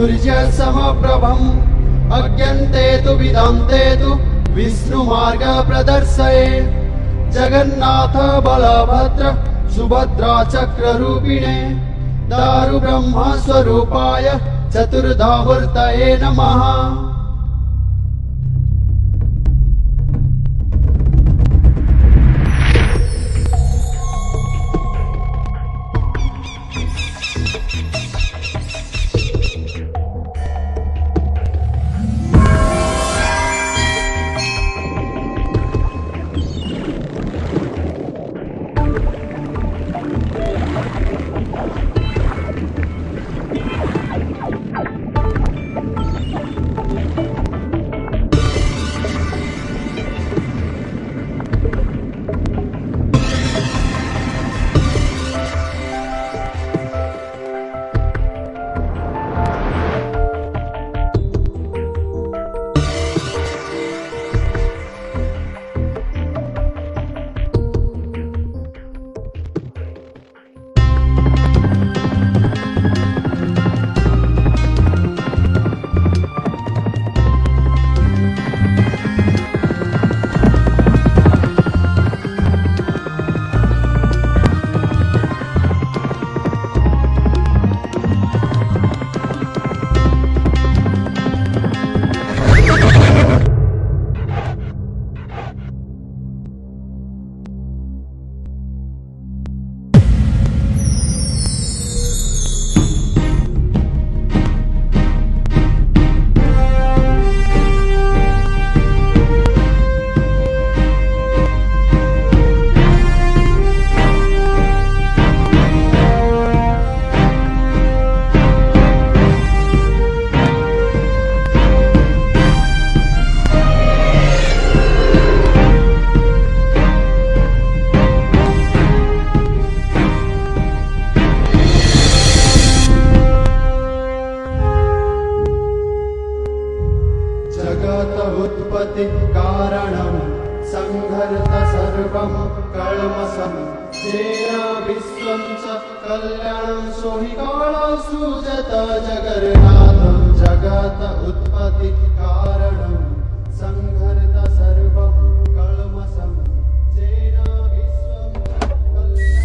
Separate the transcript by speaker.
Speaker 1: सूर्यसमप्रभम् अज्ञन्ते तु विदान्ते तु विष्णुमार्ग प्रदर्शये जगन्नाथ बलभद्र सुभद्रा चक्ररूपिणे दारु ब्रह्म स्वरूपाय चतुर्धामूर्तये नमः। उत्पत्ति कारणं संहर्त सर्वं कल्मषं येन विश्वं च कल्याणं सोहि कालं सृजत जगन्नाथं जगत उत्पत्ति कारणं संहर्त सर्वं कल्मषं येन विश्वं च कल्याणं